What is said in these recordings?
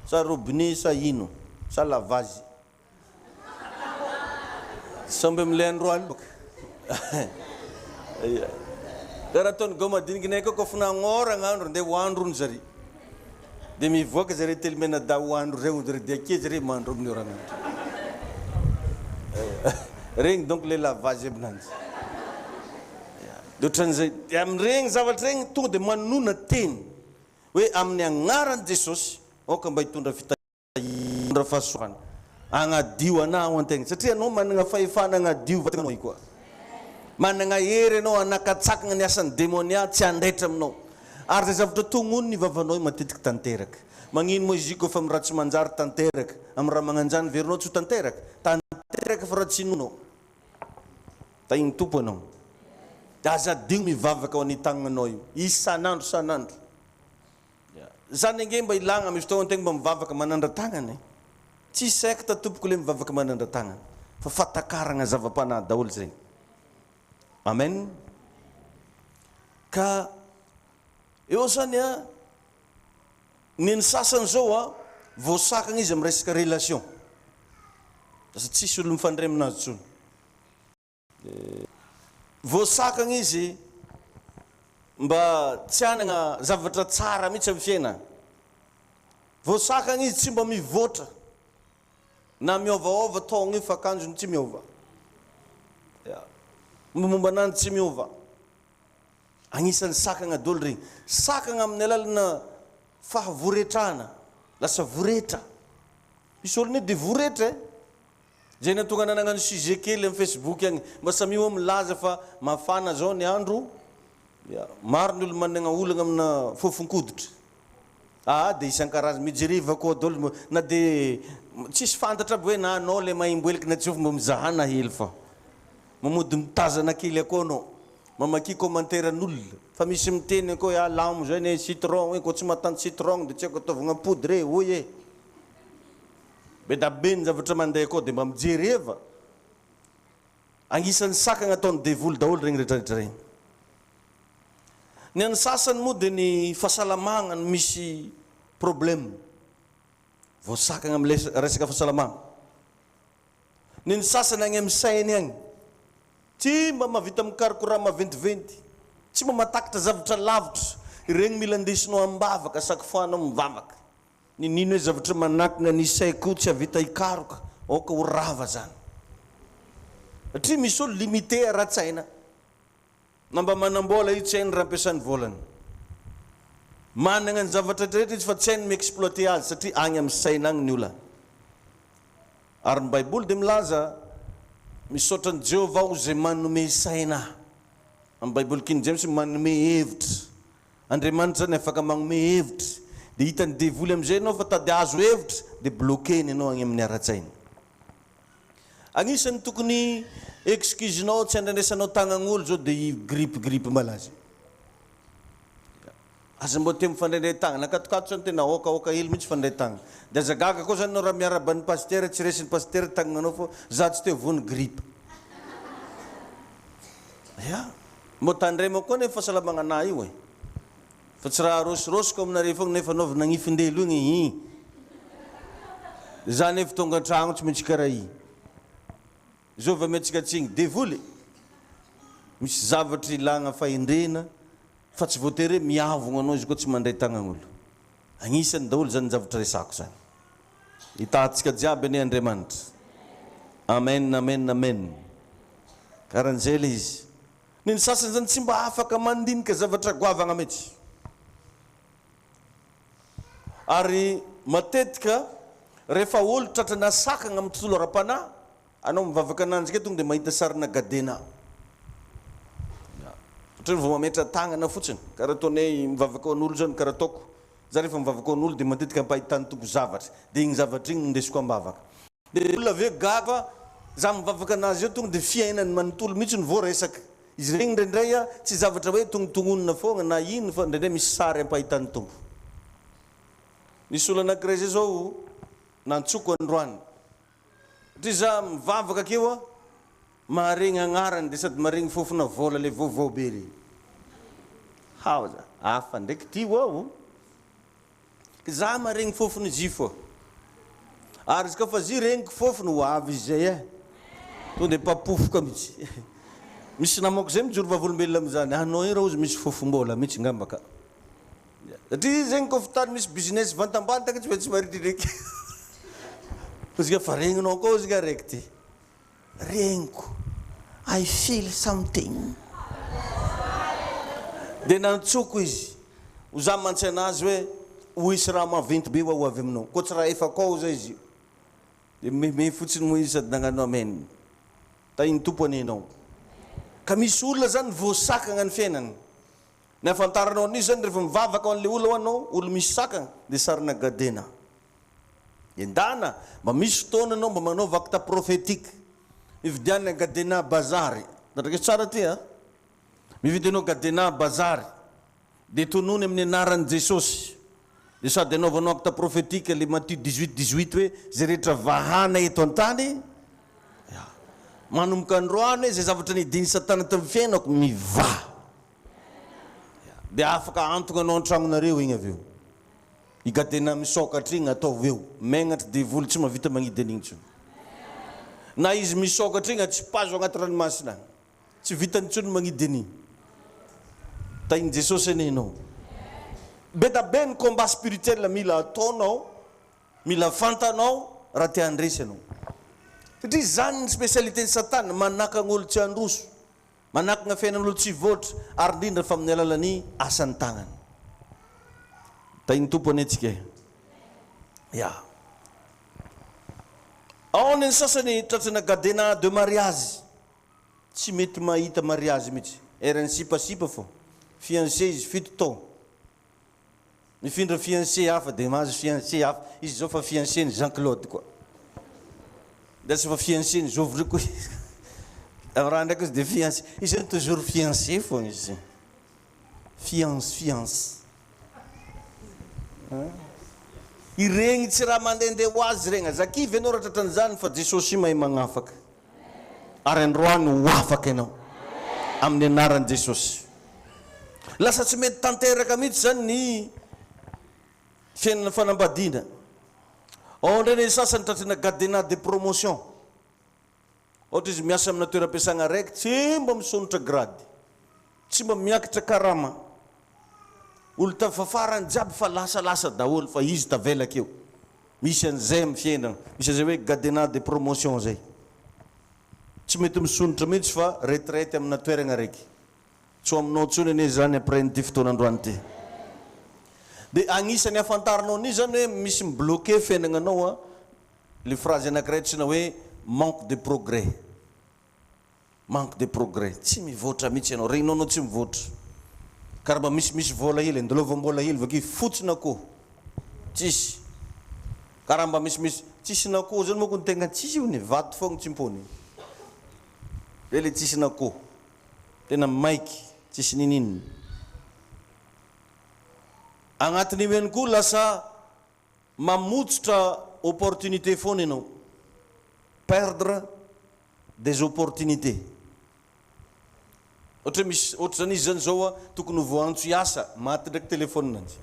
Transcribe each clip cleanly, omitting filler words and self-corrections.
sa robinet sa ino sa lavazy samby am'ilay androany boka karaha ataony gomadinikiny ko kofa nagnôragna andro ndeha hoandrony zare dia mivoaka zare telemena da hoandro reo zare dia ake zare mandro amin'ny oragnandro regny donc le lavazy aminanjy dia ohatran'izay dia amin'iregny zavatra regny tonga dia manona teny hoe amin'ny agnaran'i Jesosy oka mba hitondra fitondra fahasoavana agnadio anahy ho antegna satria anao manana fahefana agnadio vatanao koa manana hery anao anakatsakana ny asan'ny démonia tsy andraitra aminao ary zay zavatra tongono ny vavanao matetiky tanteraka magnino moa izy koa fa raha tsy manjary tanteraka amin'ny raha magnanjany verinao tsy ho tanteraka fa raha tsy nonao tahiny tompo anao dia aza dio mivavaka ao any tagnanao io isanandro zany ange mba ilagna misy fotoana antegna mba mivavaka manandra tagnana tsy saika tatompoko le mivavaka manandra tagnana fa fatakaragna zava-panahy daholo zay amen ka eo zany a ny sasany zao a voasakagna izy amin'ny resaka relation sa tsisy olo mifandray aminazy tsony voasakagna izy mba tsy hanagna zavatra tsara mihitsy amin'ny fiaina voasakagna izy tsy mba mivoatra na miôvaôva taogna io fa akanjony tsy miôva momba anany tsy miôva agnisan'ny sakagna dolo regny sakagna amin'ny alalana fahavoretrana lasa voretra misy olony dia voretra zay natonga nananano sujet kely amin'ny Facebook agny mba samy io milaza fa mafana zao ny andro maro ny olo managna olagna amina fofonkoditra dia isan-karazany mijeriva koa dolo na dia tsisy fantatra aby hoe na anao le maimboeliky na tsy mba mizahana hely fa mamody mitazana kely akao anao mamaky commentaire-n'olona fa misy miteny koa hoe lamo zay ny citron hoe koa tsy mahatany citron dia tsy haiko ataovagna poudre oy e be da be ny zavatra mandeha koa dia mba mijereva agnisan'ny sakagna ataony devoly daholo regny rehetrarehetra regny ny an'ny sasany moa dia ny fahasalamagna no misy problème voasakagna am'le resaka fahasalamagna ny sasany agny amin'ny sainy agny tsy mba mavita mikarokoraha maventiventy tsy mba matakatra zavatra lavitra regny mila ndesinao ambavaka sakofoanao mivavaka ninino hoe zavatra manakina ny saiko tsy havita hikaroka oka ho rava zany satria misy olo limité ara-tsaina na mba manambola io tsy hainy raha ampiasany volany managna ny zavatra rehetra izy fa tsy hainy miexploité azy satria agny amin'ny saina agny ny olana ary ny baiboly dia milaza misaotran'i Jéhovah ho zay manome saina amin'ny baiboly King James manome hevitra Andriamanitra zany afaka manome hevitra dia hitany devoly am'izay ianao fa tady azo hevitra dia bloqueny ianao agny amin'ny ara-tsaina agnisan'ny tokony excusenao tsy andrandraisanao tagnan'olo zao dia grippe malaza aza mbo te mifandray tagnana nakatokato zany tena oka hely mihitsy fandray tagnana dia azagaga koa zany anao raha miaraban'ny pasteur tsy resin'ny pasteur tagnananao fo za tsy te vony grippe mbo tandrema koa nefa fahasalamagna anahy io e fa tsy raha rosirosiko aminareo fogna nefa anaovy nagnifindelo igny za nefa tonga an-tragno tsy maintsy karaha i zao va metsika tsigny devoly misy zavatra ilagna fahendrena fa tsy voatery miavogna anao izy koa tsy mandray tagnan'olo agnisan'ny daholo zany zavatra resako zany hitantsika jiaby ane Andriamanitra amen karan'izay le izy ny sasany zany tsy mba afaka mandinika zavatra goavagna mihitsy ary matetika rehefa olo tratrana sakagna amin'ny tontolo ara-panahy anao mivavaka ananjy ke tonga dia mahita sarina gadena ohatrany vao mametra tagnana fotsiny karaha ataony hoe mivavaka an'olo zany karaha ataoko za rehefa mivavaka an'olo dia matetika mpahitany tompo zavatra dia igny zavatra igny ndesiko ambavaka dia olona ave gaga za mivavaka anazy eo tonga dia fiainany manontolo mihitsy ny voaresaka izy regny ndraindray a tsy zavatra hoe tongotongonona foagna na ino fa ndraindray misy sary ampahitany tompo nisy olo anankiray zay zao nantsoko androany satria za mivavaka akeo a maharegny agnarany dia sady maharegny fofona vola le vaovao be re hao za hafa ndraiky ty ao za maregny fofony zifo ary izy ka fa zy regniko fofony ho avy izy zay to de papofoka mihitsy misy namako zay mijoro vavolombelona am'izany anao io raha ozy misy fofom-bola mihitsy ngambaka satria zegny koa fitany misy business vantambantaka tsy fa tsy maridrireky izy ka fa regninao koa izy ka raiky ty regniko I feel something de nantsoko izy ho za mantsy anazy hoe ho isy raha maventy be ho avy aminao koa tsy raha efa koa zay izy de me fotsiny mo izy sady nagnano amen tainy tompo aninao ka misy olona zany voasakagna ny fiainany ny afantaranao an'izy zany rehefa mivavaka an'le olo anao olo misy sakagna de sarina gadena endana mba misy fotoana anao mba manao vakta prophétique ividiana gadena bazary nadraka tsara ty mividy anao gadena bazary de tonony amin'ny anaran'i Jesosy de sady anaovanao acte prophétique le Matthieu 18 hoe zay rehetra vahana eto an-tany manomboka androany zay zavatra nidiny satana tamin'ny fiainako mivaha de afaka antogna anao an-tragnonareo igny aveo igadena misokatra igny ataovy eo magnatra devoly tsy mavita magnidy an'igny tsony na izy misokatra igny tsy pazo agnaty ranomasina tsy vitany tsony magnidy an'igny tainy Jesosy aninao be da be ny combat spirituel mila ataonao mila fantanao raha te handresy anao satria zany ny spécialité ny satana manaka gn'olo tsy androso manakagna fiainan'olo tsy voatra ary indrindra fa amin'ny alalan'ny asany tagnany tainy tompo anetsika ao ny sasany tratrana gadena de mariage tsy mety mahita mariage mihitsy erany sipasipa fo fiancé izy fito tao mifindra fiancé hafa de mahazo fiancé hafa izy zao fa fiancé ny Jean Claude koa de sy fa fiancé ny Jovry koa raha ndraiky izy de fiancé izy zany toujours fiancé fo izy fiance iregny tsy raha mandehandeha ho azy regny zakivy ianao raha tratran'izany fa Jesosy mahay magnafaka ary androany ho afaka ianao amin'ny anaran'i Jesosy lasa tsy mety tanteraka mihitsy zany ny fiainana fanambadiana ao ndray ny sasany tratrana gadena de promotion ohatra izy miasa amina toeram-piasagna raiky tsy mba misonotra grady tsy mba miakatra karama olo tafafarany jiaby fa lasalasa daholo fa izy tavelaka eo misy an'izay amin'ny fiainana misy an'izay hoe gadena de promotion zay tsy mety misonotra mihitsy fa retraite amina toerana raiky tsy aminao tsony ane zany après nyty fotoanandroany ty de agnisan'ny afantaranao ni zany hoe misy mibloqué fiainagnanao le phrase anankiray tsina hoe manque de progrès tsy mivoatra mihitsy ianao regninao anao tsy mivoatra karaha mba misy vola hely andalovambola hely vakeo fotsina akoho tsisy karaha mba misy tsisy nakoho zany moko ny tegna tsisy io ny vato fogna tsimpony le tsisy nakoho tena maiky tsisy nininy agnatin'io ihany koa lasa mamotsotra opportunité foana ianao perdre des opportunités ohatra misy ohatra zany izy zany zao tokony ho voantso hiasa maty ndraiky téléphone-nanjy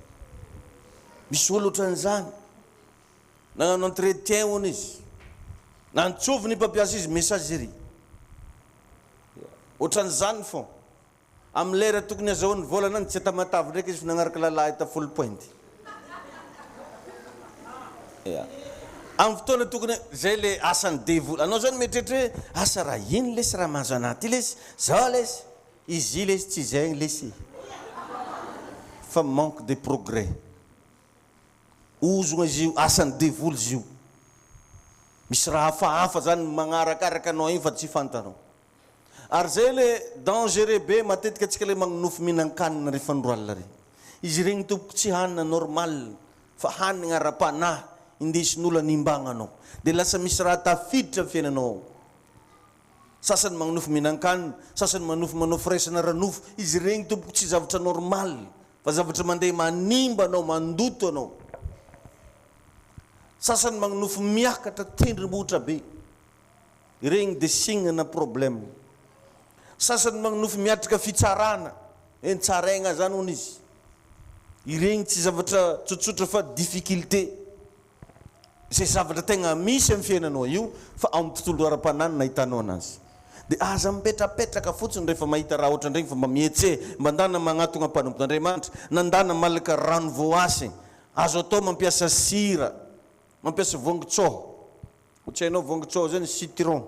misy olo ohatran'izany nagnano entretien hoana izy nantsovy ny mpampiasa izy messagerie ohatran'izany fô amin'ny lera tokony azahoany volanany tsy atamatavy ndraiky izy fa nagnaraka lalahy ta full point amin'ny fotoana tokony zay le asany devoly anao zany mieritreritra hoe asa raha ino lesy raha mahazo anaty lesy zao lesy izy lesy tsy zegny lesy fa manque de progrès ozogna izy io asany devoly izy io misy raha hafahafa zany magnarakaraka anao iny fa tsy fantanao ary zay le dangereux be matetika atsika le magnonofo mihinan-kanina rehefa andro alina regny izy regny tompoko tsy hanina normal fa hanina ara-panahy indesin'olo animbagnanao de lasa misy raha tafiditra amin'ny fiainanao ao sasany magnonofo mihinan-kanina sasany manao firaisana ranofo izy regny tompoko tsy zavatra normal fa zavatra mandeha manimba anao mandoto anao sasany magnonofo miakatra tendrimotra be regny de signana problème sasany magnonofo miatrika fitsarana tsaraigna zany hono izy Ireny tsy zavatra tsotsotra fa difficulté. Zay zavatra tegna misy amin'ny fiainanao io fa ao amin'ny tontolo ara-pananana ahitanao anazy. Dia aza mipetrapetraka fotsiny rehefa mahita raha ohatra ndregny fa mba mietse, mba ndana magnatona mpanompon'Andriamanitra, nandana malaka rano voasy. Azo atao mampiasa sira, mampiasa vongotsoho. Tsy hainao vongotsoho zany citron.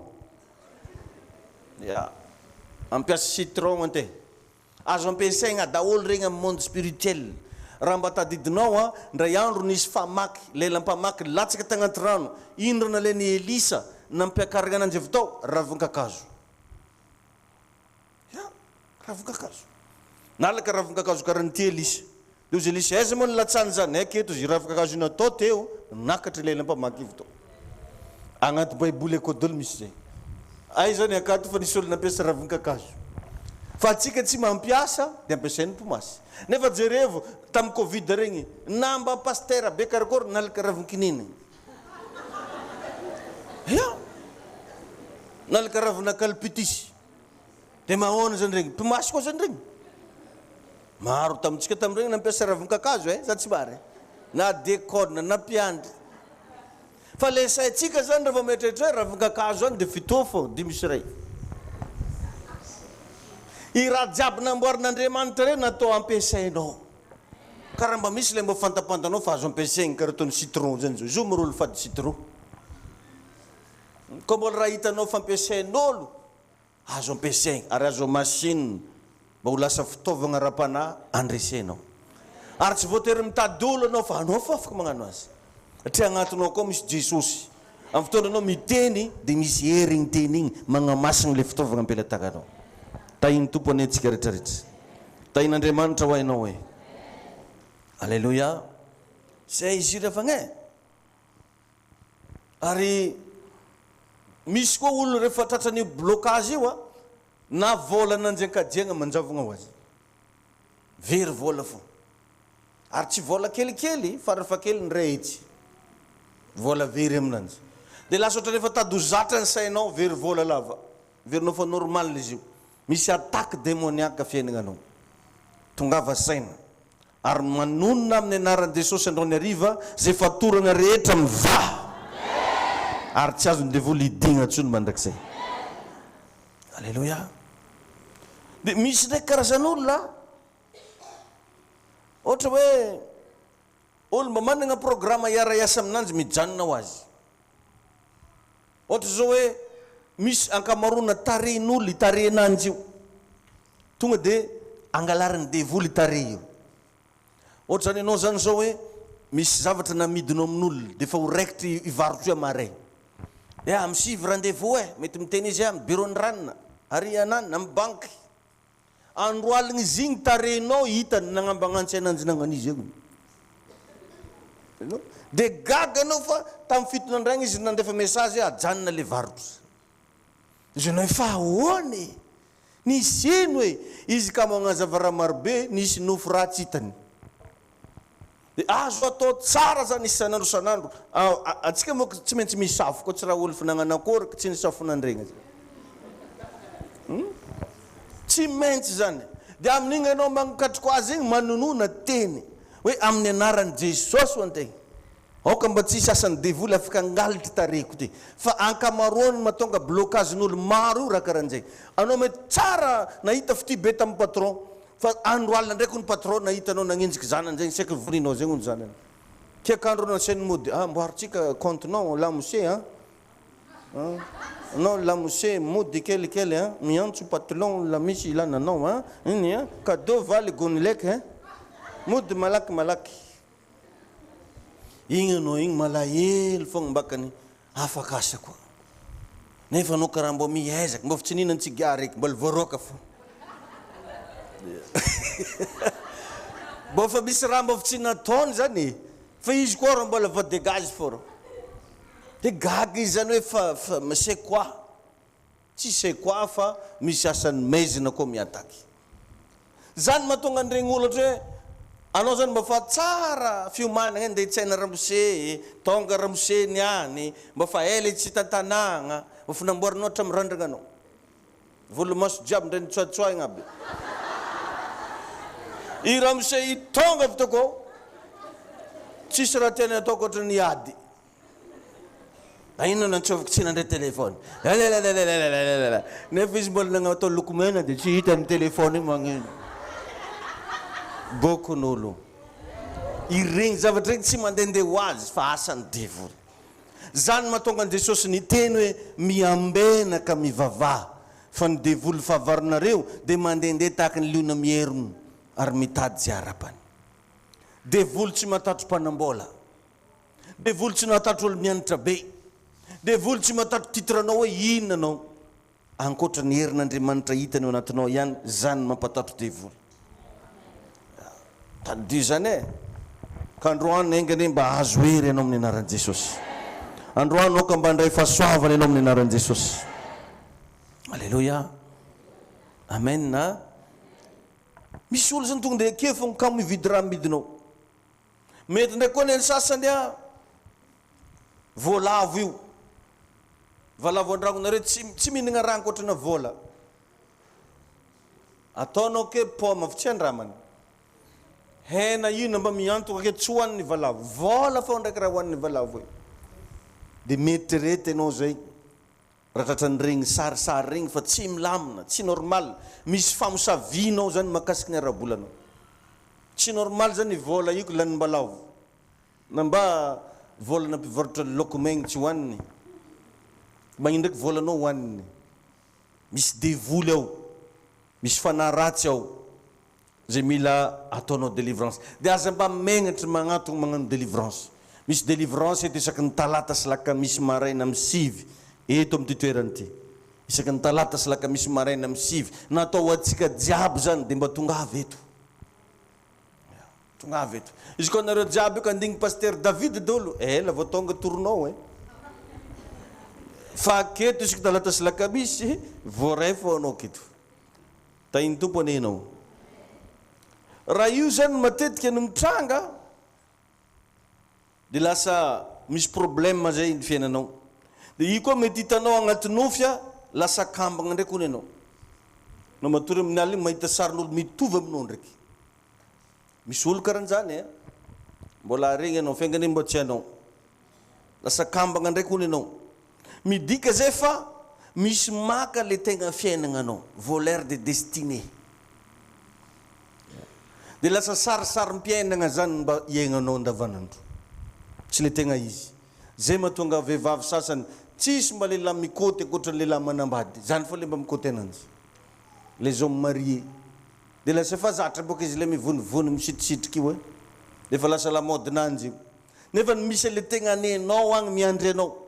Ya, mampiasa citron ante. Azo ampiasaigna daholo regny amin'ny monde spirituel. Raha mba tadidinao ndray andro nisy famaky, lelam-pamaky latsaka tagnaty rano. Indro nalainy Elisa nampiakarana ananjy avy tao ravin-kakazo. Ya, ravin-kakazo. Nalaka ravin-kakazo karan'ity Elisa. Dia izy Elisa aiza moa nilatsany zany, eketo izy ravin-kakazo ina tao teo, nakatra lelam-pamaky avy tao. Agnaty baiboly akodolo misy zay. Ay zany akato fa nisy olona nampiasa ravin-kakazo. Fa atsika tsy mampiasa dia ampiasain'ny mpomasy. Nefa jerevo tamin'ny Covid regny, namba pastera be karakory nalaka ravin-kininy. Ya, nalaka ravina kalpitisy. Dia mahoana zany regny, mpomasy koa zany regny. Maro tamintsika tamin'regny nampiasa ravin-kakazo za tsy mary. Na dekona na piandry. Fa le saitsika zany rehefa mieritreritra hoe ravin-kakazo zany dia fito fô, 5 sy 1. I raha jiaby namboarin'Andriamanitra reo natao ampiasainao. Karaha mba misy le mba fantapantanao fa azo ampiasaigny karaha toy ny citron zany zao. Zo morolo fady citron. Koa mbola raha hitanao fampiasain'olo, azo ampiasaigny ary azo machine mba ho lasa fitaovagna ara-panahy andresenao. Ary tsy voatery mitady olo anao fa anao fa afaka magnano azy. Satria agnatinao koa misy Jesosy. Amin'ny fotoananao miteny dia misy herigny teny igny magnamasina le fitaovagna ampelatakanao. Tahiny tompony antsika rehetrarehetra. Tahin'Andriamanitra ho hainao hoe. Alléluia. Zay izy rehefa gne. Ary misy koa olo rehefa tratran'io blocage io na vola nanjian-kadiagna manjavogna ho azy. Very vola fo. Ary tsy vola kelikely, farafa kely ny ray hetsy. Vola very aminanjy. Dia lasa ohatra rehefa tady ho zatra ny sainao, very vola lava. Verinao fa normal izy io. Misy attaque démoniaque fiaignanao. Tongava saina. Ary manonona amin'ny anaran'i Jesosy androany hariva, zay fatorana rehetra mivaha. Ary tsy azony devoly hidigna intsony mandrakizay. Alléluia. Dia misy ndraiky karazan'olona, ohatra hoe olo mba manana programme iara-iasa aminanjy mijanona ho azy. Ohatra zao hoe misy ankamarona tarehin'olo itarehinanjy io. Tonga dia angalarany devoly tarehy io. Ohatra zany ianao zany zao hoe misy zavatra namidinao amin'olo dia fa ho raikitry ivarotro io amaray. Dia amin'ny 6 rendez-vous mety miteny izy amin'ny bureau-ny ranona, ary anany amin'ny banky. Andro aligny izy igny tarehinao hitany nagnambagnantsy ananjy nagnan'izy eo. Dia gaga anao fa tamin'ny fitonandragny izy nandefa message ajanona le varotra. Izy anao fa ahoany? Nisy ino hoe? Izy ka magnazava raha marobe, nisy nofo ratsy hitany. Dia azo atao tsara zany isan'andro isan'andro. Atsika moa tsy maintsy misafo koa tsy raha olo finananakory tsy nisafonandregna. Tsy maintsy zany. Dia amin'igny ianao mankatriko azy igny manonona teny hoe amin'ny anaran'i Jesosy ho antegna. Aoka mba tsy sasany devoly afaka angalitry tareko ty. Fa ankamaroany mahatonga blokazin'olo maro io raha karahan'izay. Anao mety tsara nahita fity be tamin'ny patron. Fa andro alina ndraiky ny patron nahitanao nanenjiky zanany zay saika voninao zay ny zanany. Tiakandro anao sainy mody, mboaritsika comptenao lamose non lamose mody kelikely miantso patlon la misy ilananao iny cadeau valy gonileka mody malaky. Igny anao igny malahelo fogna mbakany afaka asa koa. Nefa anao karaha mbo miezaka, mbo tsy ninany tsigara eky, mbola voaroka fo. Mbo fa misy raha mbo tsy nataony zany. Fa izy koa raha mbola voadegazy fô. Dia gaga izy zany hoe fa c'est quoi? Tsy c'est quoi fa misy asany maizina koa miataky. Zany mahatonga an'iregny olo hoe anao zany mba fa tsara fiomanana andeha hitsaina ramose, tonga ramose niany, mba fa ela tsy tantanagna, mba fa namboarinao hatramin'ny randragna anao. Volomaso jiaby ndray nitsoatsoaigna aby. I Ramsey tonga vitako. Tsisy raha tena ataoko ohatra ny ady. Aino nantsoviko tsy nandray telefony. Nefa izy mbola nagnatao loko mena dia tsy hita ny telefony magnino. Bokon'olo. Ireny zavatra regny tsy mandehandeha ho azy fa asan'ny devoly. Zany mahatonga an Jesosy niteny hoe miambenaka mivavaha. Fa ny devoly favarinareo dia mandehandeha tahaka ny liona mierony ary mitady zay arapany. Devoly tsy matatro mpanambola. Devoly tsy matatro olo mianatra be. Devoly tsy matatro titranao hoe inona anao. Ankoatra ny herin'Andriamanitra hitany ao anatinao ihany, zany mampatatro devoly. Tadio zany e. Ka androany engany mba azo hery ianao amin'ny anaran'i Jesosy. Androany ka mba handray fahasoavana ianao amin'ny anaran'i Jesosy. Alléluia. Amen na. Misy olo zany tonga dia kefo kamo mividy raha midinao. Mety ndraiky koa ny sasany voalavo io. Valavo an-dragnonareo tsy mihinagna raha ankoatrana vola. Ataonao ke poma tsy andramany. Hena ino mba miantoka ke tsy hoan'ny valavo. Vola fa ndraiky raha hoan'ny valavo io. Dia mietrerety ianao zay. Rahatratra regny sarisary regny fa tsy milamina, tsy normal. Misy famosavinao zany makasiky ny arabolanao. Tsy normal zany vola io lan'ny balavo. Na mba vola na mpivarotra laoko maigny tsy hoaniny. Magnino ndraiky volanao hoaniny. Misy devoly ao. Misy fanahy ratsy ao. Zay mila ataonao délivrance. Dia aza mba megnatra magnatona magnano délivrance. Misy délivrance eto isaky ny talata sy lakamisy maraina amin'ny 5. Eto amin'ny toerana ity. Isaky ny talata sy lakamisy maraina amin'ny 5. Natao atsika jiaby zany dia mba tonga avy eto. Tonga avy eto. Izy koa nareo jiaby io ka andigny pasteur David dolo. La vao tonga toronao Fa keto isaky talata sy lakamisy voaray fo anao keto. Tainy tompo anenao. Raha io zany matetika no mitranga dia lasa misy problème zay ny fiainanao. Dia io koa mety hitanao agnaty nofia lasa kambagna ndraiky hono ianao. No matory amin'ny alina mahita sarin'olo mitovy aminao ndraiky. Misy olo karan'izany mbola regny ianao fiangany mbo tsy anao. Lasa kambagna ndraiky hono ianao. Midika zay fa misy maka le tegna fiainagnanao. Voleur de destinée. Dia lasa sarisarym-piainagna zany mba iainganao andavanandro. Tsy le tegna izy. Zay mahatonga vehivavy sasany tsisy mba lehilahy mikoty ankoatra ny lehilahy manambady. Zany fa le mba mikoty ananjy. Les hommes mariés. Dia lasa fa zatra boka izy le mivonivony misitrisitriky io dia fa lasa lamodinanjy io. Nefa misy le tegna anenao agny miandry anao.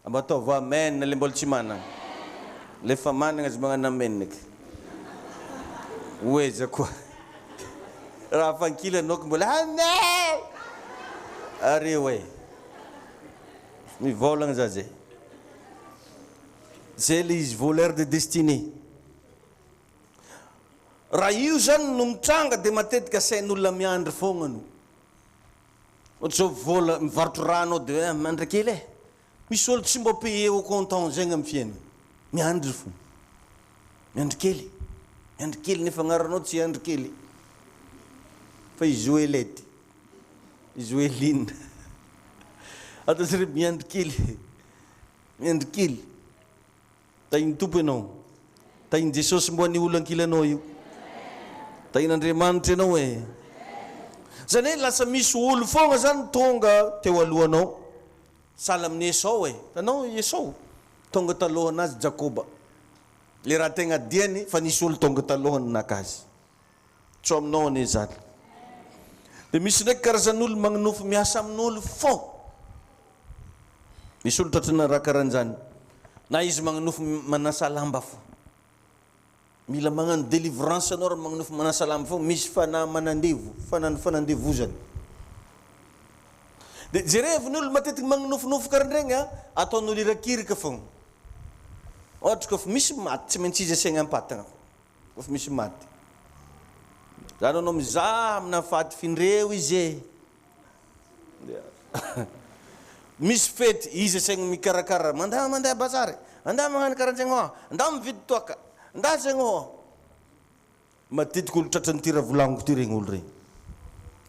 Amba ataovy amen le mbola tsy manana. Le fa manana azy magnano amen eky. Oeza koa. Raha fankilanao ko mbola amen. Are hoe. Mivolagna za zay. Zay le izy voleur de destinée. Raha io zany no mitranga dia matetika sain'olona miandry fogna no. Ohatra zao vola mivarotro rano dia mandra kely misy olo tsy mba paye au comptant zegny amin'ny fiainany. Miandry fogna. Miandry kely. Miandry kely nefa agnaranao tsy andry kely. Fa i Joelette. I Joeline. Atao zare miandry kely. Miandry kely. Tainy tompo ianao. Tainy Jesosy mbo ny olo ankilanao io. Tain'Andriamanitra ianao Zany hoe lasa misy olo fogna zany tonga teo alohanao. Sala amin'ny Esau Tanao Esau. Tonga talohanazy Jakoba. Le raha tegna diany fa nisy olo tonga talohany nakazy. Tso aminao ane zany. Dia misy ndraiky karazan'olo magnanofo miasa amin'olo fo. Misy olo tratrana raha karan'izany. Na izy magnanofo manasa lamba fo. Mila magnano délivrance anao raha magnanofo manasa lamba fo. Misy fanahy manandevo. Fanandevozany. Dia jerevin'olo matetiky magnanofonofo karan'regny ataon'olo irakirika fogna. Ohatra koa fa misy maty tsy maintsy izy asiagna ampatagna. Koa fa misy maty. Zany anao mizaha amina faty findreo izy misy fety izy asiagna mikarakara. Mandeha bazary. Andeha magnano karan'zegny Andeha mividy toaka. Andeha zegny matetiky olo tratran'ny ty raha volagniko ty regny olo regny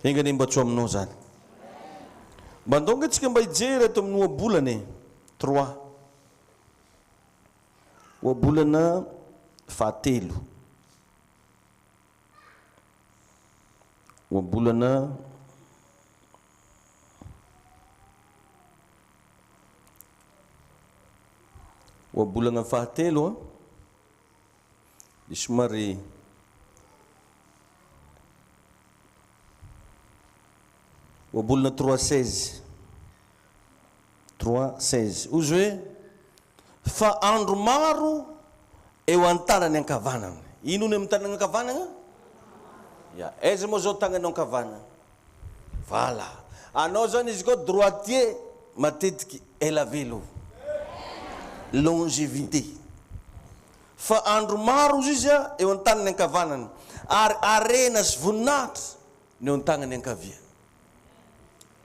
engany mba tso aminao zany mba ndonga tsika mba hijery ato amin'ny oabolana 3 oabolana fahatelo oabolana oabolana fahatelo dia somary oabolana 3:16 ozy hoe fa andro maro eo an-tanany ankavanana ino ny amin'ny tanany ankavanana ya aiza moa zao tagnanao ankavanana vala anao zany izy koa droitier matetiky ela velo longévité fa andro maro izy eo an-tanany ankavanana ary arena sy voninahitra ny eo an-tagnany ankavia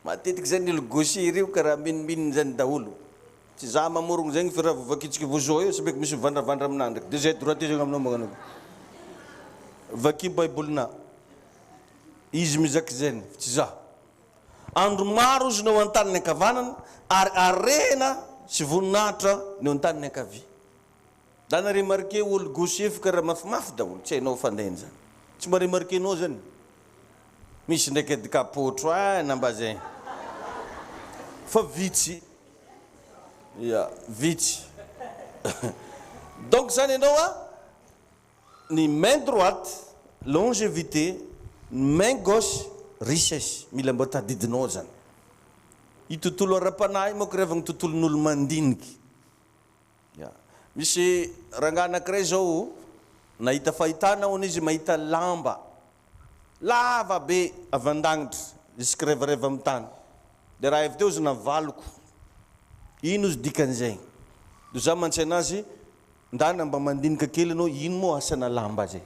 matetiky zany ilo gaucher ireo karaha minimininy zany daholo tsy za mamorogno zegny fa raha vovakitsika vozo eo sabeky misy vandravandra aminah ndraiky de zay droitier zegny aminao magnano vaki baibolina izy mizaka zany tsy za andro maro izy neo an-tanany ankavanana ary arena sy voninahitra neo an-tanany ankavia da na remarqué olo gaucher fa karaha mafimafy daholo tsy hainao fandainy zany tsy mba remarquénao zany misy ndraiky adikapotro namba zay fa vitsy ya vitsy donc zany ianao ny main droite longévité main gauche richesse mila mba tadidinao zany i tontolo ara-panahy moa revagny tontolon'olo mandiniky ya misy rangah anakiray zao nahita fahitana on izy mahita lamba lava be avandagnitra isika revareva amin'ny tany dia raha avy teo izy navaloko ino izy dikan'izay do za mantsy anazy ndana mba mandinika kely anao ino moa asana lamba zay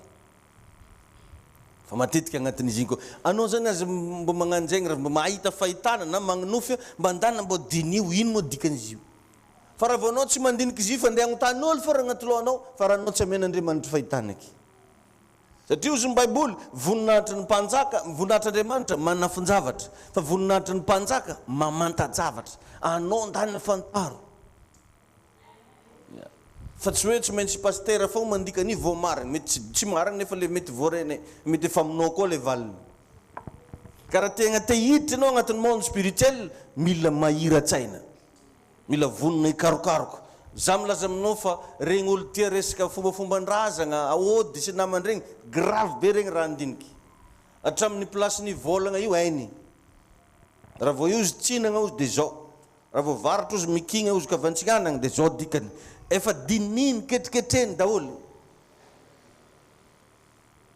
fa matetika agnatin'izy igny koa anao zany azy mba magnano zegny raha mba mahita fahitana na magnonofy mba ndana mba dinio ino moa dikan'izy io fa raha vao anao tsy mandinika izy io fa andeha agnotan'olo fa raha agnaty lohanao fa raha anao tsy amen'Andriamanitra fahitanaky satria ozy ny baiboly voninahitry ny mpanjaka voninahitr'Andriamanitra manafinjavatra fa voninahitry ny mpanjaka mamantajavatra anao ndany fantaro fa tsy hoe tsy maintsy pasteur fao mandika ni vao marina mety tsy marina nefa le mety voarene mety efa aminao koa le valiny karaha tegna te hiditra anao agnatin'ny monde spirituel mila mahira-tsaina mila vonina ikarokaroka za milaza aminao fa regny olo tia resaka fombafomban-drazagna aody sy namany regny grave be regny raha andiniky hatramin'ny place-ny volagna io hainy raha vao io izy tsinagna ozy dia zao raha vao varatra ozy mikigna ozy ka vantsignanagna dia zao dikany efa dininy ketriketreny daholo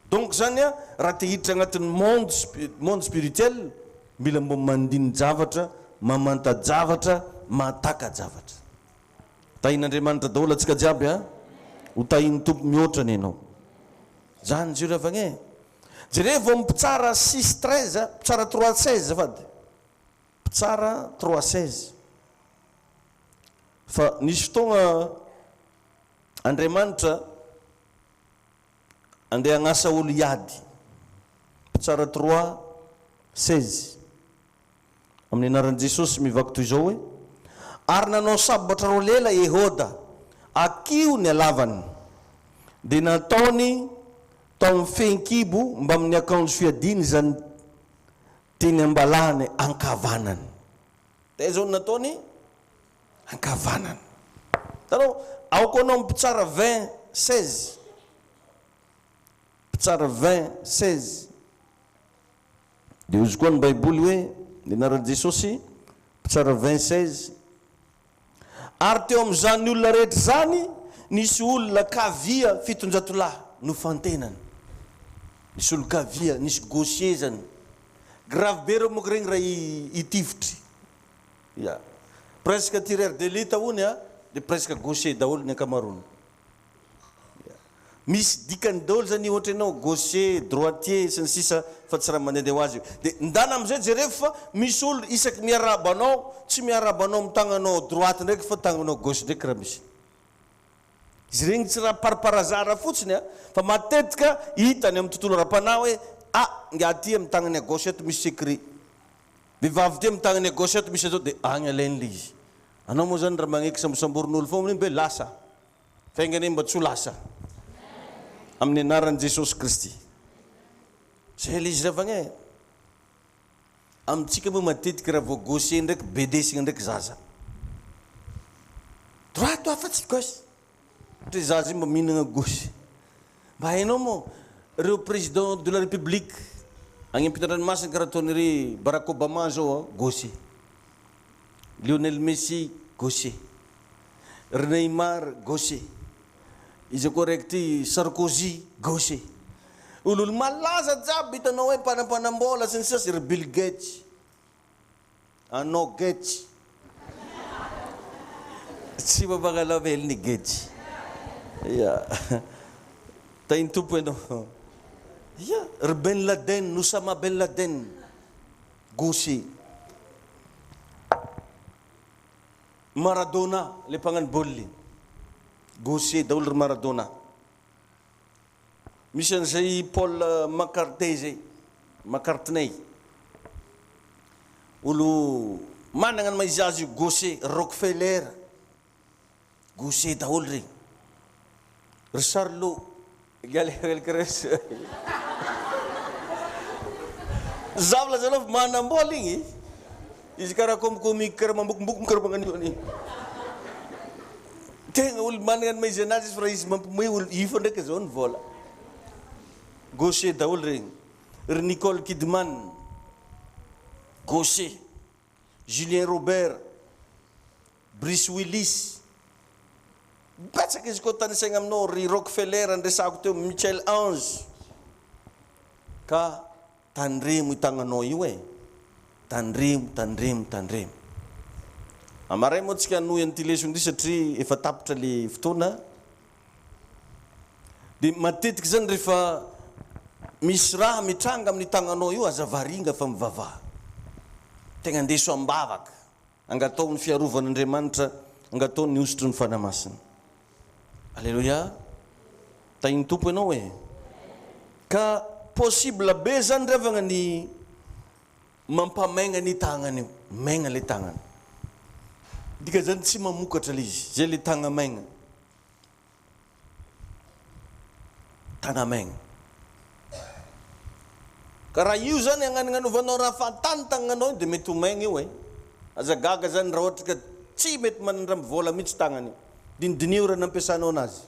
donc zany raha te hiditra agnatin'ny monde spirituel mila mbo mandiny javatra mamanta-javatra mataka javatra tahin'Andriamanitra daholo atsika jiaby ho tahiny tompo mihoatrany ianao zany izy io ravagny jere vao mpitsara 6:13 mpitsara 3:16 fady mpitsara 3:16 fa nisy fotoagna Andriamanitra andeha agnasa olo iady mpitsara 3:16 amin'ny anaran'i Jesosy mivaky toy izao hoe ary nanao sabatra roa lela Yehoda akio ny alavany dia nataony tao mifehin-kibo mba amin'ny akanjo fiadiny zany teny ambalahany ankavanany dia zao nataony ankavanany tanao ao koa anao mpitsara 20:16 mpitsara 20:16 dia izy koa ny baiboly hoe ny anaran'i Jesosy mpitsara 20:16 ary teo amin'izany olona rehetra zany nisy olona kavia 700 lahy no fantenany nisy olo kavia nisy gaucher zany grave be reo moka regny raha hitifitry ya presque tireur d'élite hony dia presque gaucher daholo ny ankamaroany misy dikany daholo zany ohatra ianao gaucher droitier sy ny sisa fa tsy raha mandehandeha ho azy io dia ndana am'izay jereo fa misy olo isaky miarabanao tsy miarabanao amin'ny tagnanao droite ndraiky fa tagnanao gauche ndraiky raha misy izy regny tsy raha pariparazara fotsiny fa matetika hitany amin'ny tontolo ra-panay hoe nga aty amin'ny tagnany à gauche eto misy secret, vehivavy ty amin'ny tagnany à gauche eto misy azao dia agny alain'le izy. Anao moa zany raha magneky sambosamborin'olo foana mbe lasa faingany mba tsy ho lasa amin'ny anaran'i Jesosy Kristy. Zay le izy ravagna amintsika moa matetika raha vao gauche ndraiky bedesina ndraiky zaza droite afa-tsy gauche ohatra zaza io mba mihinagna gauche. Mba hainao moa reo président de la république agny ampitan-dranomasina karaha ataon'ry Barack Obama zao gauche, Lionel Messi gauche, Neymar gauche, izy koa raiky ty Sarkozy gauche. Olo malaza jiaby hitanao hoe mpanampanam-bola sy ny sasy ry Bill Gates, anao Gates tsy mampagnalava heliny Gates. Ya tainy tompo ianao. Ya ry Ben Laden, Osama Ben Laden gauche. Maradona le mpagnano baolina gauche daholo ry Maradona. Misy an'izay Paul McCartney zay, McCartney, olo managna ny maizy azy io gauche. Rockefeller gauche daholo regny. Ry Charlot galekres zavla zalav manam-bola igny izy karaha komikomiky karaha mambokomboko karaha magnanio ani tegna olo managna ny maizy anazy izy fa raha izy mampimoe olo ifo ndraiky zao ny vola gauche daholo regny. Ry Nicole Kidman gauche, Julien Robert, Bruce Willis betsaka izy koa tanisaigna aminao. Ry Rockefeller andresako teo, Michel Ange, ka tandremo itagnanao io tandremo. Amaray moa tsika noy an'ity lesona ity satria efa tapitra le fotoana. Dia matetiky zany rehefa misy raha mitranga amin'ny tagnanao io azavaringa fa mivavaha. Tegna andeso ambavaka, angatao ny fiarovan'Andriamanitra, angatao ny osotry ny fanamasina. Alléluia. Tainy tompo ianao hoe ka possible be zany revagna ny mampamaigna ny tagnany io, maigna le tagnany. Dika zany tsy mamokatra le izy, zay le tagna maigna. Tagna maigna. Ka raha io zany agnanovanao raha fatany tagnanao dia mety ho maigna io azagaga zany raha ohatra ka tsy mety manandra vola mihitsy tagnany io. Dinidinio raha nampiasanao anazy.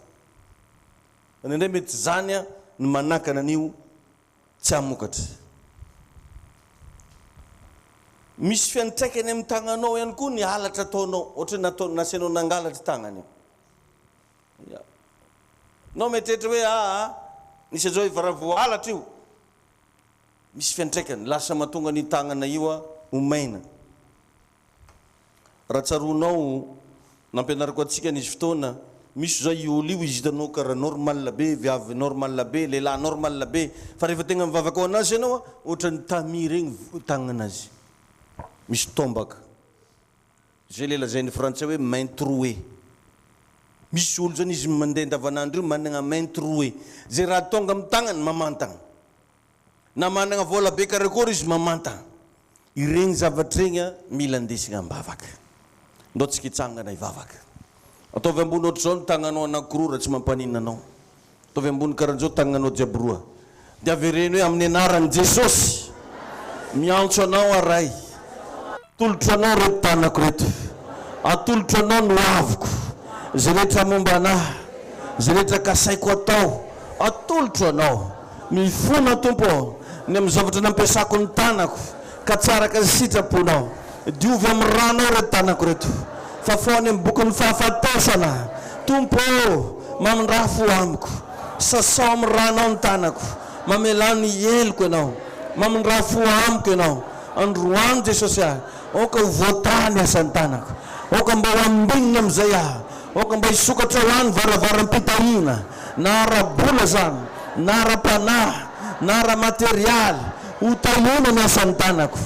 Indray mety zany ny manakana an'io tsy hamokatra. Misy fiantraikany amin'ny tagnanao ihany koa ny halatra ataonao, ohatra natao nasianao nangalatra tagnany io. Nao metrehitra hoe nisy zao efa raha voahalatra io. Misy fiantraikany lasa mahatonga ny tagnana io ho maina. Raha tsaronao nampianariko antsika nisy fotoana, misy zao io olo io izy hitanao karaha normal be, viavy normal be, lehilahy normal be, fa rehefa tegna mivavaka ao anazy ianao ohatra ny tami regny tagnanazy misy tombaka. Zay le lazain'ny frantsay hoe main trouée. Misy olo zany izy mandeha andavanandro io managna main trouée. Zay raha tonga amin'ny tagnany mamantagna. Na managna vola be karakory izy mamantagna. Iregny zavatra regny mila andesigna ambavaka. Ndao tsy kitsangana ivavaka. Ataovy ambony ohatra zao ny tagnanao anankiroa raha tsy mampaninana anao. Ataovy ambony karaha zao tagnanao jiaby roa. Dia avereny hoe amin'ny anaran'i Jesosy miantso anao aray. Atolotro anao reto tanako reto. Atolotro anao no aviko. Zay rehetra momba anahy, zay rehetra kasaiko atao, atolotro anao. Mifona tompo ny amin'ny zavatra nampiasako ny tanako ka tsara ka sitraponao. Diovy amin'ny rano reto tanako reto. Fa foany amin'ny bokon'ny fahafatesana. Tompo mamindrafo amiko. Sasao amin'ny rano ny tanako. Mamelano heliko ianao. Mamindrafo amiko ianao. Androany Jesosy ahy. Oka ho voatany asan'ny tanako. Oka mba ho ambinina amin'izay ahy. Oka mba hisokatra ho any varavaram-pitahina. Na ara-bola zany, na ara-panahy, na ara-materialy. Ho tahiona ny asan'ny tanako.